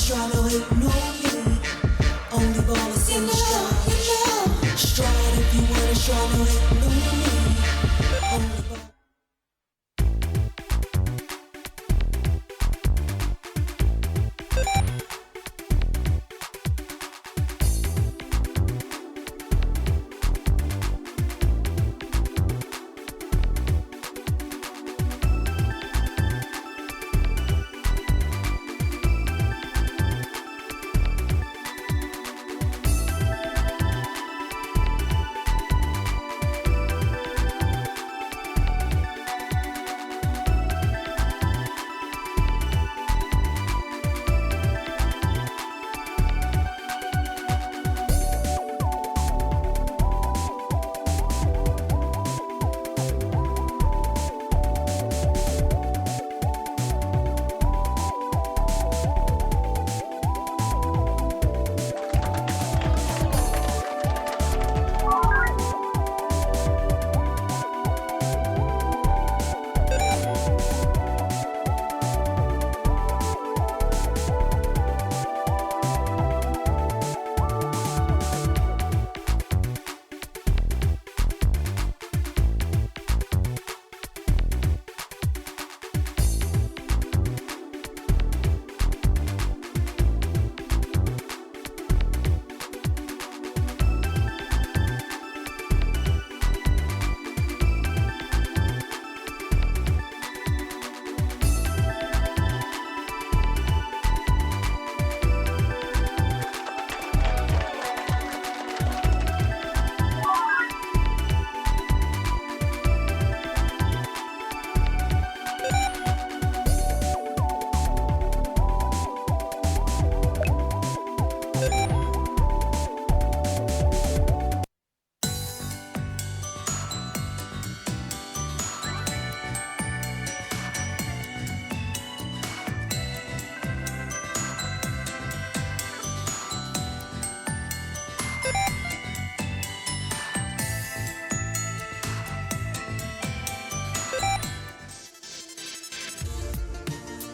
trying to ignore me. Only ballers in the stride. Stride if you wanna try to ignore me. Only ballers.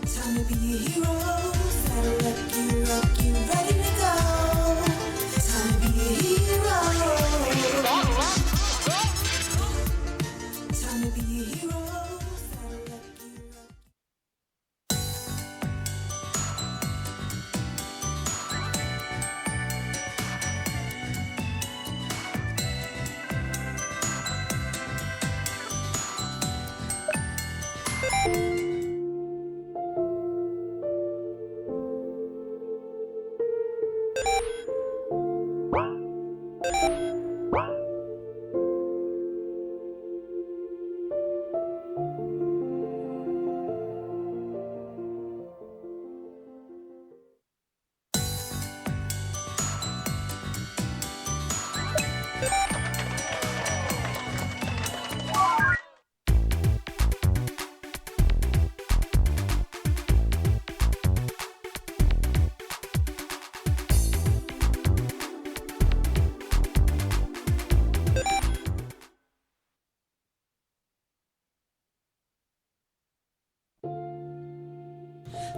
Time to be a hero. Saddle up, gear up, get ready to go. Time to be a hero. Time to be a hero. Saddle up, gear up.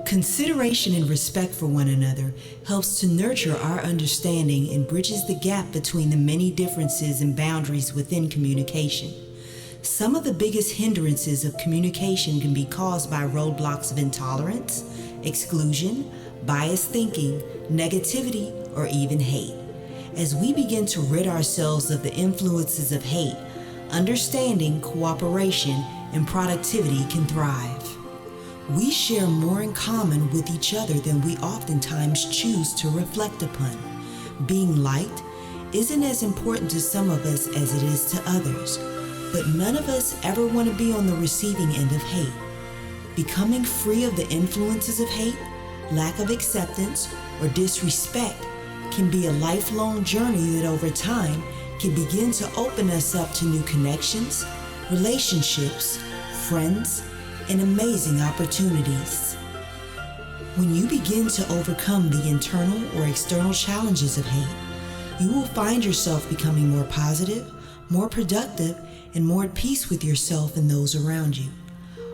Consideration and respect for one another helps to nurture our understanding and bridges the gap between the many differences and boundaries within communication. Some of the biggest hindrances of communication can be caused by roadblocks of intolerance, exclusion, biased thinking, negativity, or even hate. As we begin to rid ourselves of the influences of hate, understanding, cooperation, and productivity can thrive. We share more in common with each other than we oftentimes choose to reflect upon. Being liked isn't as important to some of us as it is to others, but none of us ever want to be on the receiving end of hate. Becoming free of the influences of hate, lack of acceptance, or disrespect can be a lifelong journey that over time can begin to open us up to new connections, relationships, friends, and amazing opportunities. When you begin to overcome the internal or external challenges of hate, you will find yourself becoming more positive, more productive, and more at peace with yourself and those around you.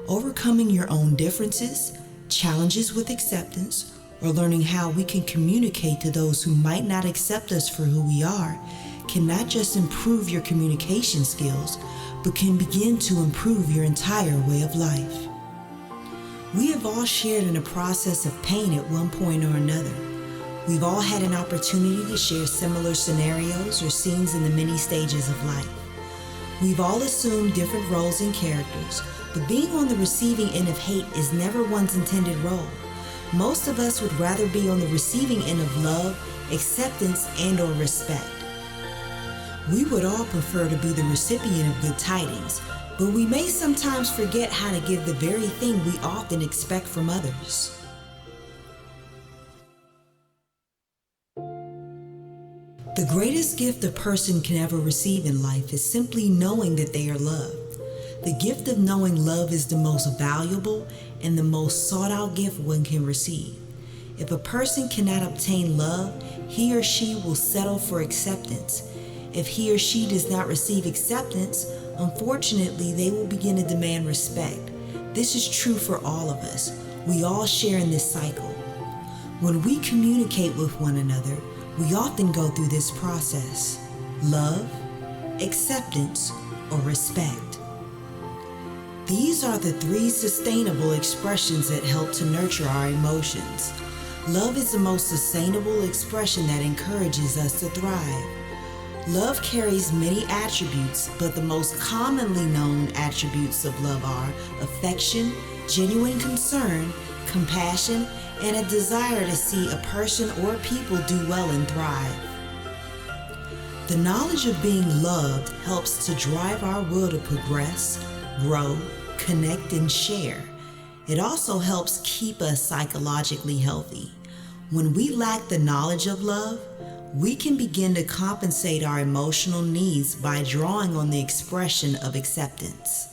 Overcoming your own differences, challenges with acceptance, or learning how we can communicate to those who might not accept us for who we are can not just improve your communication skills, but can begin to improve your entire way of life. We have all shared in a process of pain at one point or another. We've all had an opportunity to share similar scenarios or scenes in the many stages of life. We've all assumed different roles and characters, but being on the receiving end of hate is never one's intended role. Most of us would rather be on the receiving end of love, acceptance, and/or respect. We would all prefer to be the recipient of good tidings, but we may sometimes forget how to give the very thing we often expect from others. The greatest gift a person can ever receive in life is simply knowing that they are loved. The gift of knowing love is the most valuable and the most sought-out gift one can receive. If a person cannot obtain love, he or she will settle for acceptance. If he or she does not receive acceptance, unfortunately, they will begin to demand respect. This is true for all of us. We all share in this cycle. When we communicate with one another, we often go through this process: love, acceptance, or respect. These are the three sustainable expressions that help to nurture our emotions. Love is the most sustainable expression that encourages us to thrive. Love carries many attributes, but the most commonly known attributes of love are affection, genuine concern, compassion, and a desire to see a person or people do well and thrive. The knowledge of being loved helps to drive our will to progress, grow, connect, and share. It also helps keep us psychologically healthy. When we lack the knowledge of love, we can begin to compensate our emotional needs by drawing on the expression of acceptance.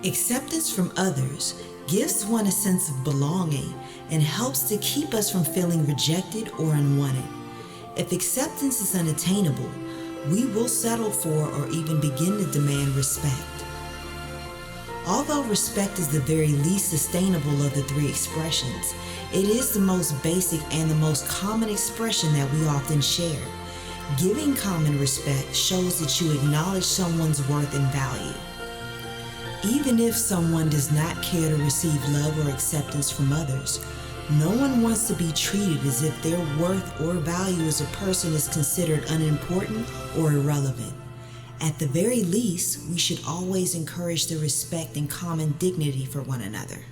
Acceptance from others gives one a sense of belonging and helps to keep us from feeling rejected or unwanted. If acceptance is unattainable, we will settle for or even begin to demand respect. Although respect is the very least sustainable of the three expressions, it is the most basic and the most common expression that we often share. Giving common respect shows that you acknowledge someone's worth and value. Even if someone does not care to receive love or acceptance from others, no one wants to be treated as if their worth or value as a person is considered unimportant or irrelevant. At the very least, we should always encourage the respect and common dignity for one another.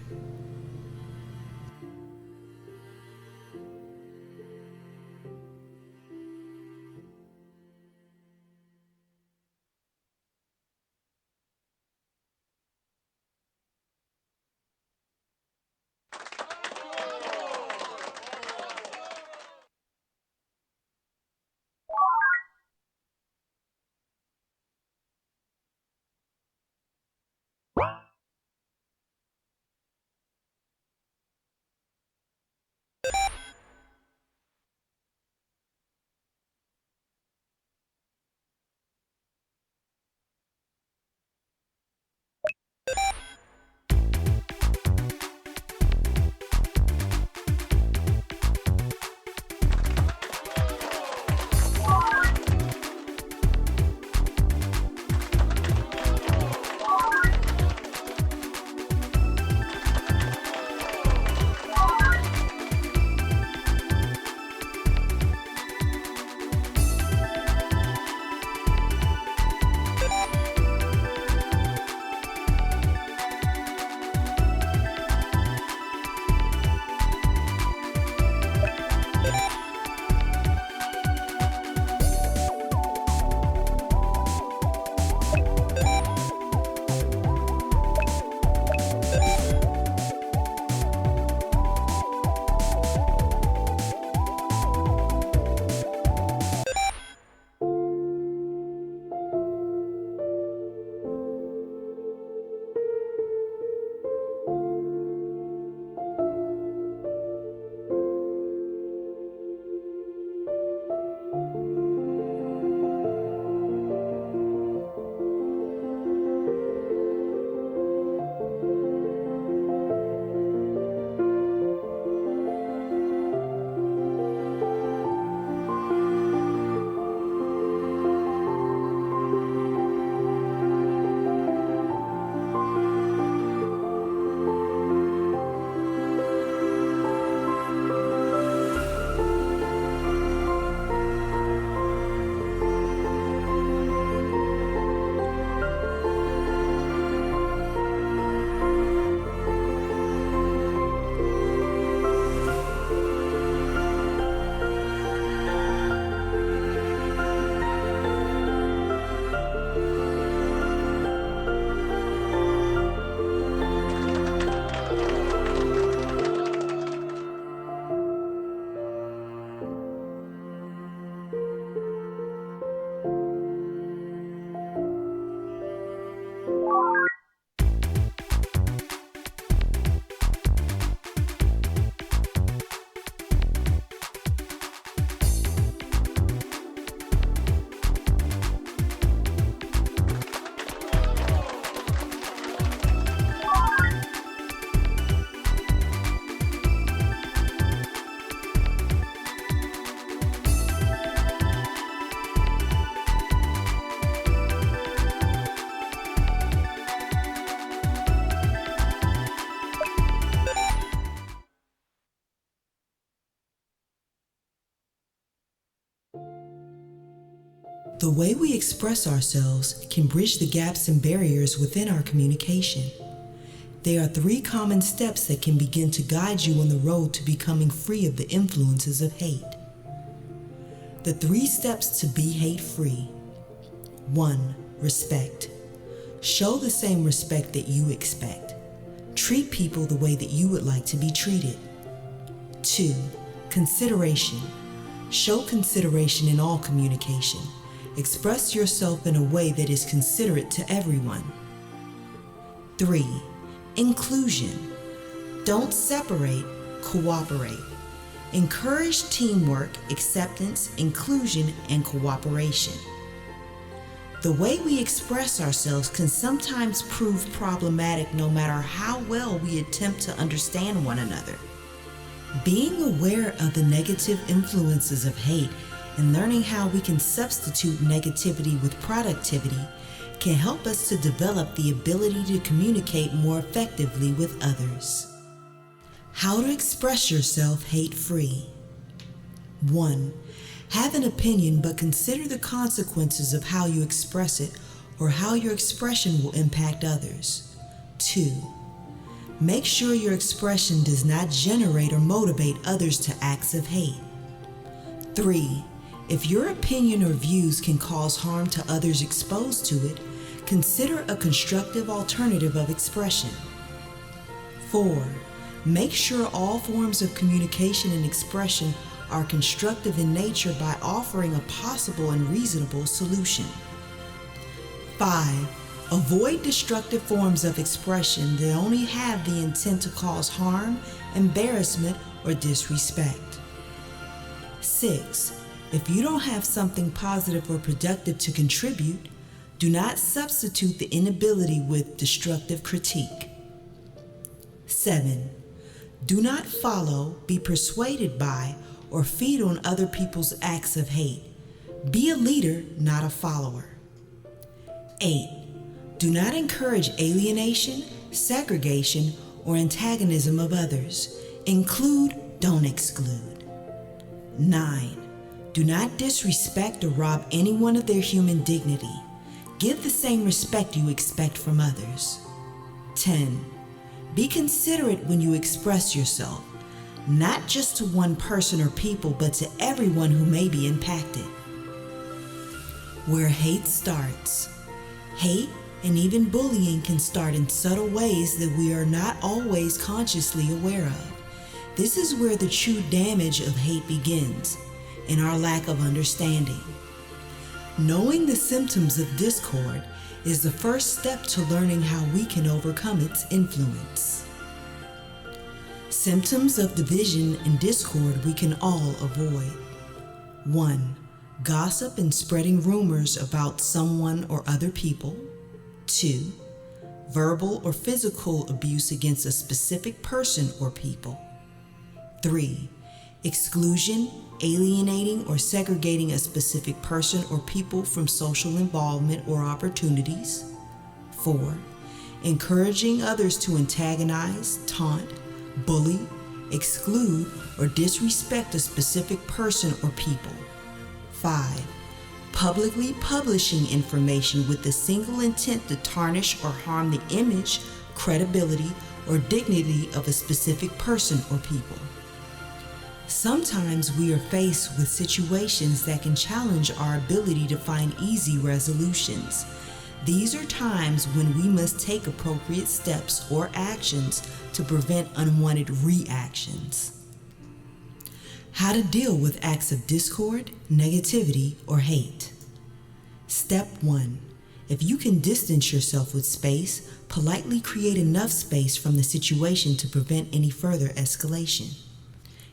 The way we express ourselves can bridge the gaps and barriers within our communication. There are 3 common steps that can begin to guide you on the road to becoming free of the influences of hate. The 3 steps to be hate-free. 1. Respect. Show the same respect that you expect. Treat people the way that you would like to be treated. 2. Consideration. Show consideration in all communication. Express yourself in a way that is considerate to everyone. 3. Inclusion. Don't separate, cooperate. Encourage teamwork, acceptance, inclusion, and cooperation. The way we express ourselves can sometimes prove problematic no matter how well we attempt to understand one another. Being aware of the negative influences of hate and learning how we can substitute negativity with productivity can help us to develop the ability to communicate more effectively with others. How to express yourself hate-free. 1. Have an opinion, but consider the consequences of how you express it or how your expression will impact others. 2. Make sure your expression does not generate or motivate others to acts of hate. 3. If your opinion or views can cause harm to others exposed to it, consider a constructive alternative of expression. 4. Make sure all forms of communication and expression are constructive in nature by offering a possible and reasonable solution. 5. Avoid destructive forms of expression that only have the intent to cause harm, embarrassment, or disrespect. 6. If you don't have something positive or productive to contribute, do not substitute the inability with destructive critique. 7. Do not follow, be persuaded by, or feed on other people's acts of hate. Be a leader, not a follower. 8. Do not encourage alienation, segregation, or antagonism of others. Include, don't exclude. 9. Do not disrespect or rob anyone of their human dignity. Give the same respect you expect from others. 10. Be considerate when you express yourself, not just to one person or people, but to everyone who may be impacted. Where hate starts. Hate and even bullying can start in subtle ways that we are not always consciously aware of. This is where the true damage of hate begins, in our lack of understanding. Knowing the symptoms of discord is the first step to learning how we can overcome its influence. Symptoms of division and discord we can all avoid. 1. Gossip and spreading rumors about someone or other people. 2. Verbal or physical abuse against a specific person or people. 3. Exclusion, alienating or segregating a specific person or people from social involvement or opportunities. 4. Encouraging others to antagonize, taunt, bully, exclude, or disrespect a specific person or people. 5. Publicly publishing information with the single intent to tarnish or harm the image, credibility, or dignity of a specific person or people. Sometimes we are faced with situations that can challenge our ability to find easy resolutions. These are times when we must take appropriate steps or actions to prevent unwanted reactions. How to deal with acts of discord, negativity, or hate. Step 1. If you can distance yourself with space, politely create enough space from the situation to prevent any further escalation.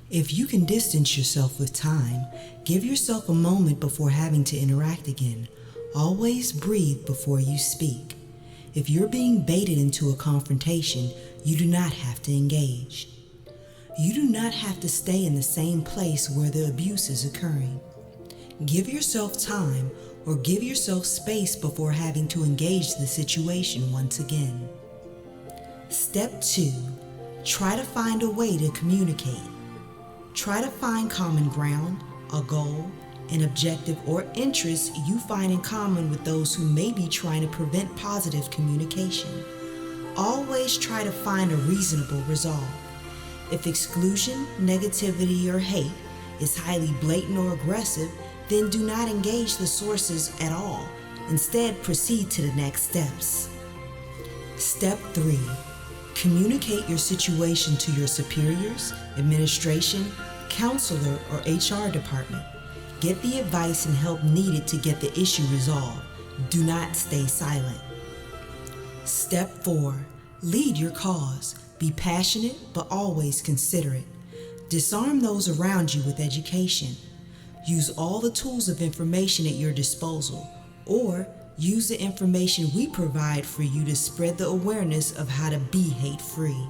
If you can distance yourself with time, give yourself a moment before having to interact again. Always breathe before you speak. If you're being baited into a confrontation, you do not have to engage. You do not have to stay in the same place where the abuse is occurring. Give yourself time or give yourself space before having to engage the situation once again. Step 2. Try to find a way to communicate. Try to find common ground, a goal, an objective, or interest you find in common with those who may be trying to prevent positive communication. Always try to find a reasonable resolve. If exclusion, negativity, or hate is highly blatant or aggressive, then do not engage the sources at all. Instead, proceed to the next steps. Step 3. Communicate your situation to your superiors, administration, counselor, or HR department. Get the advice and help needed to get the issue resolved. Do not stay silent. Step 4. Lead your cause. Be passionate, but always considerate. Disarm those around you with education. Use all the tools of information at your disposal, or use the information we provide for you to spread the awareness of how to be hate-free.